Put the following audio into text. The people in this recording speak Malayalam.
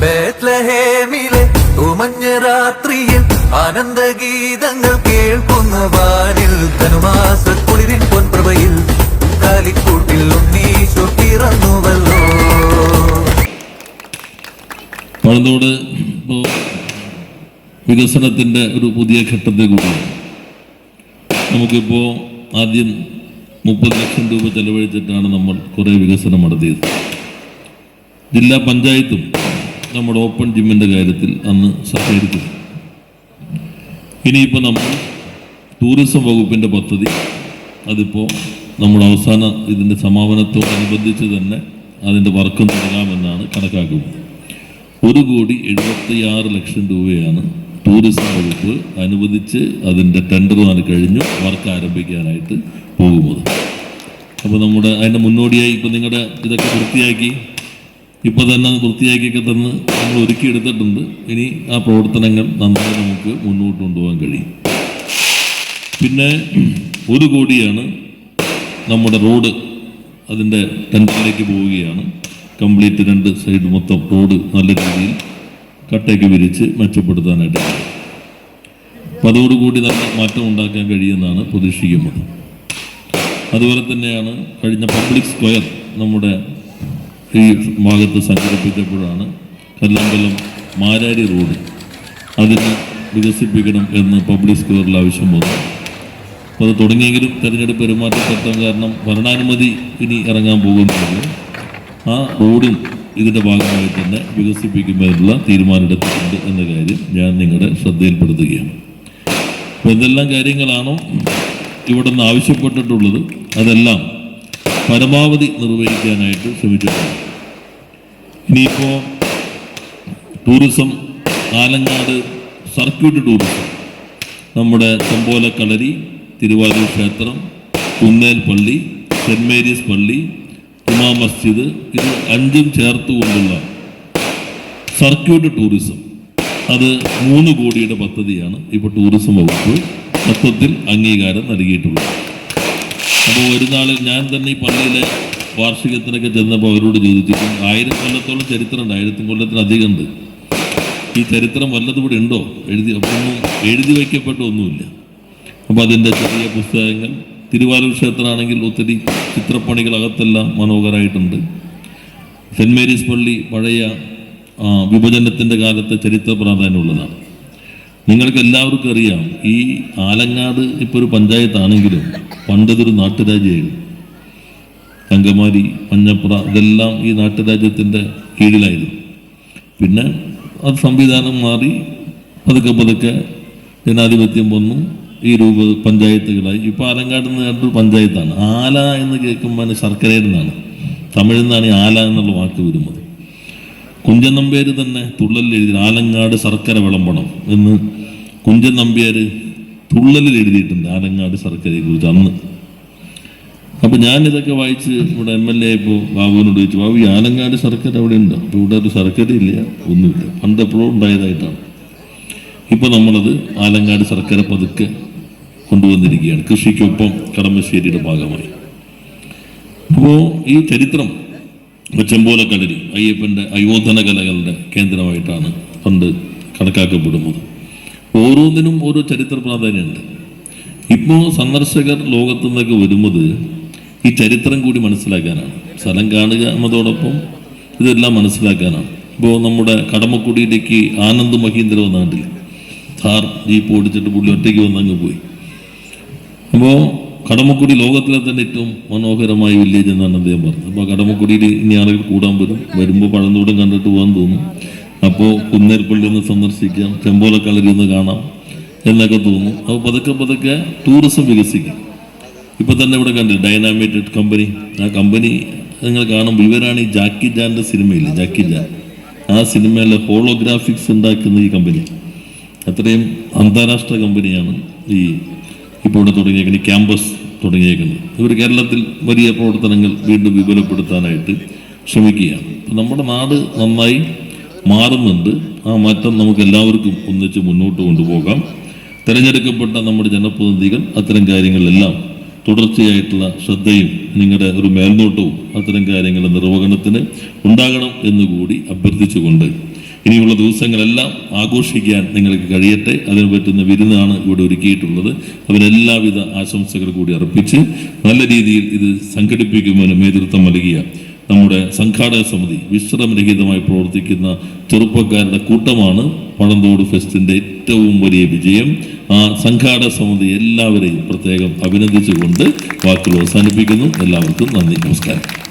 ബേത്ലഹേമിലെ ഉമഞ്ഞ രാത്രിയിൽ ആനന്ദഗീതങ്ങൾ കേൾക്കുന്ന വാനിൽ ധനുമാസക്കുളിരിൻ പൊൻപ്രഭയിൽ കാലിക്കൂട്ടിൽ ഉണ്ണീശോ പിറന്നുവല്ലോ. പഴന്തോട് വികസനത്തിൻ്റെ ഒരു പുതിയ ഘട്ടത്തിൽ കൂടിയാണ്. നമുക്കിപ്പോൾ ആദ്യം 30 ലക്ഷം രൂപ ചെലവഴിച്ചിട്ടാണ് നമ്മൾ കുറേ വികസനം നടത്തിയത്. ജില്ലാ പഞ്ചായത്തും നമ്മുടെ ഓപ്പൺ ജിമ്മിൻ്റെ കാര്യത്തിൽ അന്ന് സഹകരിച്ചു. ഇനിയിപ്പോൾ നമ്മൾ ടൂറിസം വകുപ്പിൻ്റെ പദ്ധതി അതിപ്പോൾ നമ്മുടെ അവസാന ഇതിൻ്റെ സമാപനത്തോടനുബന്ധിച്ച് തന്നെ അതിൻ്റെ വർക്കും തുടങ്ങാമെന്നാണ് കണക്കാക്കുന്നത്. 1,76,00,000 രൂപയാണ് ടൂറിസം വകുപ്പ് അനുവദിച്ച് അതിൻ്റെ ടെൻഡർ കഴിഞ്ഞു വർക്ക് ആരംഭിക്കാനായിട്ട് പോകുന്നത്. അപ്പോൾ നമ്മുടെ അതിൻ്റെ മുന്നോടിയായി ഇപ്പോൾ നിങ്ങളുടെ ഇതൊക്കെ വൃത്തിയാക്കി ഇപ്പോൾ തന്നെ വൃത്തിയാക്കിയൊക്കെ തന്ന് നമ്മൾ ഒരുക്കിയെടുത്തിട്ടുണ്ട്. ഇനി ആ പ്രവർത്തനങ്ങൾ നന്നായി നമുക്ക് മുന്നോട്ട് കൊണ്ടുപോകാൻ കഴിയും. പിന്നെ 1 കോടിയാണ് നമ്മുടെ റോഡ് അതിൻ്റെ ടെൻഡറിലേക്ക് പോവുകയാണ്. കംപ്ലീറ്റ് 2 സൈഡ് മൊത്തം റോഡ് നല്ല രീതിയിൽ കട്ടയ്ക്ക് വിരിച്ച് മെച്ചപ്പെടുത്താനായിട്ട്. അപ്പോൾ അതോടുകൂടി നല്ല മാറ്റം ഉണ്ടാക്കാൻ കഴിയുമെന്നാണ് പ്രതീക്ഷിക്കുന്നത്. അതുപോലെ തന്നെയാണ് കഴിഞ്ഞ പബ്ലിക് സ്ക്വയർ നമ്മുടെ ഈ ഭാഗത്ത് സംഘടിപ്പിച്ചപ്പോഴാണ് കല്ലമ്പലം മാരാരി റോഡ് അതിന് വികസിപ്പിക്കണം എന്ന് പബ്ലിക് സ്ക്വയറിൽ ആവശ്യം വന്നു. അപ്പോൾ അത് തുടങ്ങിയെങ്കിലും തെരഞ്ഞെടുപ്പ് പെരുമാറ്റച്ചട്ടം കാരണം ഭരണാനുമതി ഇനി ഇറങ്ങാൻ പോകുന്നുള്ളൂ. ആ റോഡും ഇതിൻ്റെ ഭാഗമായി തന്നെ വികസിപ്പിക്കുന്നതിനുള്ള തീരുമാനമെടുത്തിട്ടുണ്ട് എന്ന കാര്യം ഞാൻ നിങ്ങളുടെ ശ്രദ്ധയിൽപ്പെടുത്തുകയാണ്. അപ്പോൾ എന്തെല്ലാം കാര്യങ്ങളാണോ ഇവിടെ നിന്ന് ആവശ്യപ്പെട്ടിട്ടുള്ളത് അതെല്ലാം പരമാവധി നിർവഹിക്കാനായിട്ട് ശ്രമിച്ചിട്ടുണ്ട്. ഇനിയിപ്പോൾ ടൂറിസം ആലങ്ങാട് സർക്യൂട്ട് ടൂറിസം നമ്മുടെ ചെമ്പോലക്കളരി, തിരുവാതിര ക്ഷേത്രം, കുന്നേൽ പള്ളി, സെൻറ് മേരീസ് പള്ളി, ജുമാ മസ്ജിദ്, ഇത് 5ഉം ചേർത്തുകൊണ്ടുള്ള സർക്യൂട്ട് ടൂറിസം അത് 3 കോടിയുടെ പദ്ധതിയാണ് ഇപ്പോൾ ടൂറിസം വകുപ്പ് തത്വത്തിൽ അംഗീകാരം നൽകിയിട്ടുള്ളത്. അപ്പോൾ ഒരു നാളിൽ ഞാൻ തന്നെ ഈ പള്ളിയിലെ വാർഷികത്തിനൊക്കെ ചെന്നപ്പോൾ അവരോട് ചോദിച്ചിട്ടും 1000 കൊല്ലത്തോളം ചരിത്രമുണ്ട്, 1000 കൊല്ലത്തിലധികം ഉണ്ട്. ഈ ചരിത്രം വല്ലതും ഇവിടെ ഉണ്ടോ? ഒന്നും എഴുതി വയ്ക്കപ്പെട്ടൊന്നുമില്ല. അപ്പോൾ അതിൻ്റെ ചെറിയ പുസ്തകങ്ങൾ, തിരുവാലൂർ ക്ഷേത്രമാണെങ്കിൽ ഒത്തിരി ചിത്രപ്പണികളകത്തെല്ലാം മനോഹരമായിട്ടുണ്ട്. സെൻറ് മേരീസ് പള്ളി പഴയ വിഭജനത്തിൻ്റെ കാലത്തെ ചരിത്ര പ്രാധാന്യമുള്ളതാണ്. നിങ്ങൾക്ക് എല്ലാവർക്കും അറിയാം, ഈ ആലങ്ങാട് ഇപ്പോൾ ഒരു പഞ്ചായത്താണെങ്കിലും പണ്ടതൊരു നാട്ടുരാജ്യമായിരുന്നു. അങ്കമാലി, മഞ്ഞപ്ര ഇതെല്ലാം ഈ നാട്ടുരാജ്യത്തിൻ്റെ കീഴിലായിരുന്നു. പിന്നെ അത് സംവിധാനം മാറി പതുക്കെ പതുക്കെ ജനാധിപത്യം വന്നു, ഈ പഞ്ചായത്തുകളായി. ഇപ്പോൾ ആലങ്ങാട് എന്ന് കേട്ടൊരു പഞ്ചായത്താണ്. ആല എന്ന് കേൾക്കുമ്പോൾ ശർക്കരയിൽ നിന്നാണ്, തമിഴിൽ നിന്നാണ് ഈ ആല എന്നുള്ള വാക്ക് വരുന്നത്. കുഞ്ചൻ നമ്പ്യാർ തന്നെ തുള്ളലിൽ എഴുതി ആലങ്ങാട് ശർക്കര വിളമ്പണം എന്ന് കുഞ്ചൻ നമ്പ്യാർ തുള്ളലിൽ എഴുതിയിട്ടുണ്ട് ആലങ്ങാട് ശർക്കരയെ കുറിച്ച് അന്ന്. അപ്പോൾ ഞാനിതൊക്കെ വായിച്ച് ഇവിടെ MLA ആയപ്പോൾ ബാബുവിനോട് ചോദിച്ചു, ബാബു ഈ ആലങ്ങാട് ശർക്കര അവിടെ ഉണ്ടോ? അപ്പോൾ ഇവിടെ ഒരു ശർക്കരയില്ല, ഒന്നുമില്ല, പണ്ട് എപ്പോഴും ഉണ്ടായതായിട്ടാണ്. ഇപ്പോൾ നമ്മളത് ആലങ്ങാട് ശർക്കര പതുക്കെ കൊണ്ടുവന്നിരിക്കുകയാണ്, കൃഷിക്കൊപ്പം കടമശ്ശേരിയുടെ ഭാഗമായി. അപ്പോൾ ഈ ചരിത്രം ചെമ്പോലക്കളരി അയ്യപ്പൻ്റെ അയോധന കലകളുടെ കേന്ദ്രമായിട്ടാണ് പണ്ട് കണക്കാക്കപ്പെടുന്നത്. ഓരോന്നിനും ഓരോ ചരിത്ര പ്രാധാന്യമുണ്ട്. ഇപ്പോൾ സന്ദർശകർ ലോകത്തു നിന്നൊക്കെ വരുന്നത് ഈ ചരിത്രം കൂടി മനസ്സിലാക്കാനാണ്. സ്ഥലം കാണുക എന്നതോടൊപ്പം ഇതെല്ലാം മനസ്സിലാക്കാനാണ്. ഇപ്പോൾ നമ്മുടെ കടമക്കുടിയിലേക്ക് ആനന്ദ് മഹീന്ദ്ര വന്ന നാട്ടിൽ ഥാർ ജീപ്പ് ഓടിച്ചിട്ട് പുള്ളി ഒറ്റയ്ക്ക് വന്നങ്ങ് പോയി. അപ്പോൾ കടമക്കുടി ലോകത്തിലെ തന്നെ ഏറ്റവും മനോഹരമായ വില്ലേജ് എന്നാണ് അദ്ദേഹം പറഞ്ഞത്. അപ്പോൾ കടമക്കുടിയിൽ ഇനി ആളുകൾ കൂടാൻ വരുമ്പോൾ പഴന്തോടും കണ്ടിട്ട് പോകാൻ തോന്നും. അപ്പോൾ കുന്നേൽപ്പള്ളി ഒന്ന് സന്ദർശിക്കാം, ചെമ്പോലക്കളരി ഒന്ന് കാണാം എന്നൊക്കെ തോന്നും. അപ്പോൾ പതുക്കെ പതുക്കെ ടൂറിസം വികസിക്കും. ഇപ്പം തന്നെ ഇവിടെ കണ്ടില്ല ഡൈനാമൈറ്റ് കമ്പനി. ആ കമ്പനി നിങ്ങൾ കാണുമ്പോൾ ഇവരാണ് ഈ ജാക്കി ജാൻ്റെ സിനിമയില്ലേ, ജാക്കി ജാൻ, ആ സിനിമയിലെ ഹോളോഗ്രാഫിക്സ് ഉണ്ടാക്കുന്ന ഈ കമ്പനി. അത്രയും അന്താരാഷ്ട്ര കമ്പനിയാണ് ഈ ഇപ്പോൾ ഇവിടെ തുടങ്ങിയേക്കുന്നത്, ക്യാമ്പസ് തുടങ്ങിയേക്കുന്നത്. ഇവർ കേരളത്തിൽ വലിയ പ്രവർത്തനങ്ങൾ വീണ്ടും വിപുലപ്പെടുത്താനായിട്ട് ശ്രമിക്കുകയാണ്. നമ്മുടെ നാട് നന്നായി മാറുന്നുണ്ട്. ആ മാറ്റം നമുക്ക് എല്ലാവർക്കും ഒന്നിച്ച് മുന്നോട്ട് കൊണ്ടുപോകാം. തിരഞ്ഞെടുക്കപ്പെട്ട നമ്മുടെ ജനപ്രതിനിധികൾ അത്തരം കാര്യങ്ങളിലെല്ലാം തുടർച്ചയായിട്ടുള്ള ശ്രദ്ധയും നിങ്ങളുടെ ഒരു മേൽനോട്ടവും അത്തരം കാര്യങ്ങളുടെ നിർവഹണത്തിന് ഉണ്ടാകണം എന്നുകൂടി അഭ്യർത്ഥിച്ചുകൊണ്ട് ഇനിയുള്ള ദിവസങ്ങളെല്ലാം ആഘോഷിക്കാൻ നിങ്ങൾക്ക് കഴിയട്ടെ. അതിന് പറ്റുന്ന വിരുന്നാണ് ഇവിടെ ഒരുക്കിയിട്ടുള്ളത്. അതിനെല്ലാവിധ ആശംസകൾ കൂടി അർപ്പിച്ച് നല്ല രീതിയിൽ ഇത് സംഘടിപ്പിക്കുവാനും നേതൃത്വം നൽകിയ നമ്മുടെ സംഘാടക സമിതി, വിശ്രമരഹിതമായി പ്രവർത്തിക്കുന്ന ചെറുപ്പക്കാരുടെ കൂട്ടമാണ് പഴന്തോട് ഫെസ്റ്റിൻ്റെ ഏറ്റവും വലിയ വിജയം. ആ സംഘാടക സമിതി എല്ലാവരെയും പ്രത്യേകം അഭിനന്ദിച്ചുകൊണ്ട് വാക്കുകൾ അവസാനിപ്പിക്കുന്നു. എല്ലാവർക്കും നന്ദി, നമസ്കാരം.